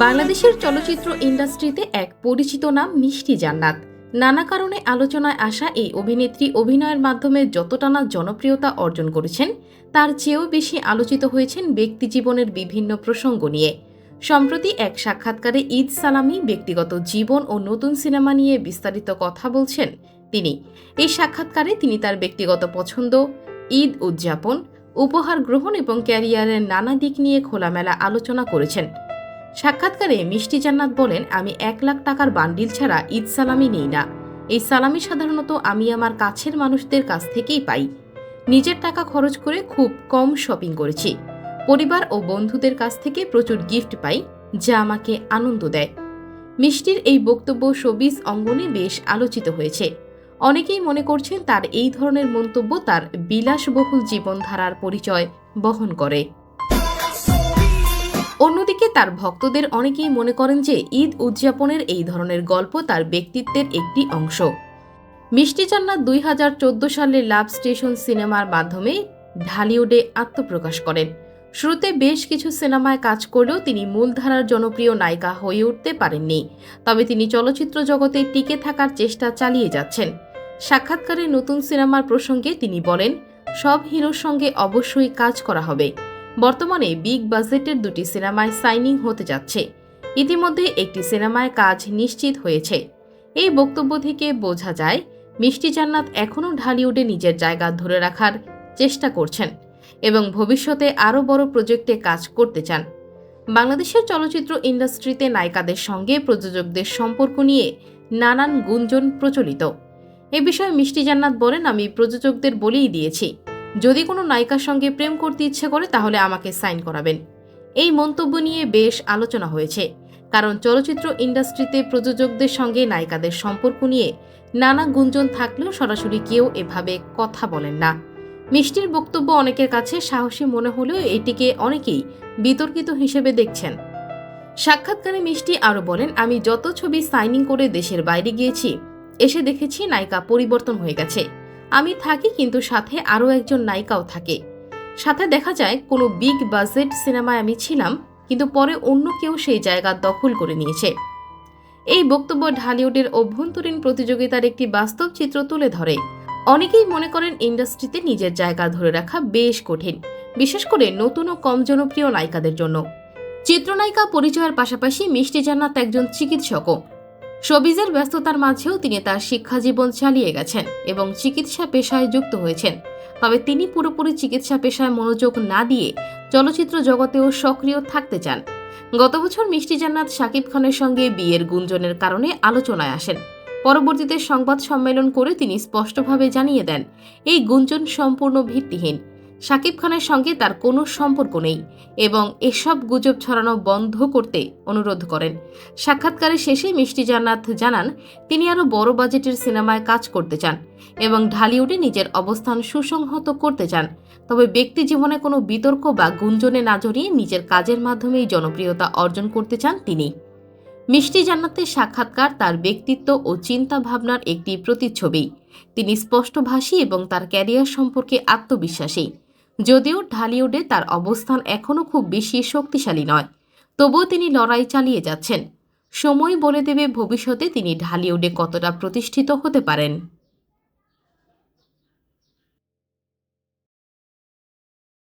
বাংলাদেশের চলচ্চিত্র ইন্ডাস্ট্রিতে এক পরিচিত নাম মিষ্টি জান্নাত। নানা কারণে আলোচনায় আসা এই অভিনেত্রী অভিনয়ের মাধ্যমে যতটা না জনপ্রিয়তা অর্জন করেছেন, তার চেয়েও বেশি আলোচিত হয়েছেন ব্যক্তিজীবনের বিভিন্ন প্রসঙ্গ নিয়ে। সম্প্রতি এক সাক্ষাৎকারে ঈদ সালামি ব্যক্তিগত জীবন ও নতুন সিনেমা নিয়ে বিস্তারিত কথা বলছেন তিনি। এই সাক্ষাৎকারে তিনি তার ব্যক্তিগত পছন্দ, ঈদ উদযাপন, উপহার গ্রহণ এবং ক্যারিয়ারের নানা দিক নিয়ে খোলামেলা আলোচনা করেছেন। সাক্ষাৎকারে মিষ্টি জান্নাত বলেন, আমি 1 লাখ টাকার বান্ডিল ছাড়া ঈদ সালামি নেই না। এই সালামি সাধারণত আমি আমার কাছের মানুষদের কাছ থেকেই পাই। নিজের টাকা খরচ করে খুব কম শপিং করেছি। পরিবার ও বন্ধুদের কাছ থেকে প্রচুর গিফট পাই, যা আমাকে আনন্দ দেয়। মিষ্টির এই বক্তব্য শোবিজ অঙ্গনে বেশ আলোচিত হয়েছে। অনেকেই মনে করছেন তার এই ধরনের মন্তব্য তার বিলাসবহুল জীবনধারার পরিচয় বহন করে। অন্যদিকে তার ভক্তদের অনেকেই মনে করেন যে ঈদ উদযাপনের এই ধরনের গল্প তার ব্যক্তিত্বের একটি অংশ। মিষ্টি জান্নাত 2014 সালে লাভ স্টেশন সিনেমার মাধ্যমে ঢালিউডে আত্মপ্রকাশ করেন। শুরুতে বেশ কিছু সিনেমায় কাজ করলেও তিনি মূলধারার জনপ্রিয় নায়িকা হয়ে উঠতে পারেননি। তবে তিনি চলচ্চিত্র জগতে টিকে থাকার চেষ্টা চালিয়ে যাচ্ছেন। সাক্ষাৎকারে নতুন সিনেমার প্রসঙ্গে তিনি বলেন, সব হিরোর সঙ্গে অবশ্যই কাজ করা হবে। বর্তমানে বিগ বাজেটের 2টি সিনেমায় সাইনিং হতে যাচ্ছে। ইতিমধ্যে একটি সিনেমায় কাজ নিশ্চিত হয়েছে। এই বক্তব্য থেকে বোঝা যায় মিষ্টি জান্নাত এখনও ঢালিউডে নিজের জায়গা ধরে রাখার চেষ্টা করছেন এবং ভবিষ্যতে আরও বড় প্রজেক্টে কাজ করতে চান। বাংলাদেশের চলচ্চিত্র ইন্ডাস্ট্রিতে নায়িকাদের সঙ্গে প্রযোজকদের সম্পর্ক নিয়ে নানান গুঞ্জন প্রচলিত। এ বিষয়ে মিষ্টি জান্নাত বলেন, আমি প্রযোজকদের বলেই দিয়েছি, যদি কোনো নায়িকার সঙ্গে প্রেম করতে ইচ্ছে করে তাহলে আমাকে সাইন করাবেন। এই মন্তব্য নিয়ে বেশ আলোচনা হয়েছে, কারণ চলচ্চিত্র ইন্ডাস্ট্রিতে প্রযোজকদের সঙ্গে নায়িকাদের সম্পর্ক নিয়ে নানা গুঞ্জন থাকলেও সরাসরি কেউ এভাবে কথা বলেন না। মিষ্টির বক্তব্য অনেকের কাছে সাহসী মনে হলেও এটিকে অনেকেই বিতর্কিত হিসেবে দেখছেন। সাক্ষাৎকারে মিষ্টি আরও বলেন, আমি যত ছবি সাইনিং করে দেশের বাইরে গিয়েছি, এসে দেখেছি নায়িকা পরিবর্তন হয়ে গেছে। আমি থাকি কিন্তু সাথে আরও একজন নায়িকাও থাকে। সাথে দেখা যায় কোনো বিগ বাজেট সিনেমায় আমি ছিলাম, কিন্তু পরে অন্য কেউ সেই জায়গা দখল করে নিয়েছে। এই বক্তব্য ঢালিউডের অভ্যন্তরীণ প্রতিযোগিতার একটি বাস্তব চিত্র তুলে ধরে। অনেকেই মনে করেন ইন্ডাস্ট্রিতে নিজের জায়গা ধরে রাখা বেশ কঠিন, বিশেষ করে নতুন ও কম জনপ্রিয় নায়িকাদের জন্য। চিত্রনায়িকা পরিচয়ের পাশাপাশি মিষ্টি জান্নাত একজন চিকিৎসকও। শোবিজের ব্যস্ততার মাঝেও তিনি তার শিক্ষা জীবন চালিয়ে গেছেন এবং চিকিৎসা পেশায় যুক্ত হয়েছেন। তবে তিনি পুরোপুরি চিকিৎসা পেশায় মনোযোগ না দিয়ে চলচ্চিত্র জগতেও সক্রিয় থাকতে চান। গত বছর মিষ্টি জান্নাত শাকিব খানের সঙ্গে বিয়ের গুঞ্জনের কারণে আলোচনায় আসেন। পরবর্তীতে সংবাদ সম্মেলন করে তিনি স্পষ্টভাবে জানিয়ে দেন, এই গুঞ্জন সম্পূর্ণ ভিত্তিহীন। শাকিব খানের সঙ্গে তার কোনো সম্পর্ক নেই এবং এসব গুজব ছড়ানো বন্ধ করতে অনুরোধ করেন। সাক্ষাৎকারের শেষে মিষ্টি জান্নাত জানান, তিনি আরও বড় বাজেটের সিনেমায় কাজ করতে চান এবং ঢালিউডে নিজের অবস্থান সুসংহত করতে চান। তবে ব্যক্তি জীবনে কোনো বিতর্ক বা গুঞ্জনে না জড়িয়ে নিজের কাজের মাধ্যমেই জনপ্রিয়তা অর্জন করতে চান তিনি। মিষ্টি জান্নাতের সাক্ষাৎকার তার ব্যক্তিত্ব ও চিন্তা ভাবনার একটি প্রতিচ্ছবি। তিনি স্পষ্টভাষী এবং তার ক্যারিয়ার সম্পর্কে আত্মবিশ্বাসী। যদিও ঢালিউডে তার অবস্থান এখনও খুব বেশি শক্তিশালী নয়, তবুও তিনি লড়াই চালিয়ে যাচ্ছেন। সময় বলে দেবে ভবিষ্যতে তিনি ঢালিউডে কতটা প্রতিষ্ঠিত হতে পারেন।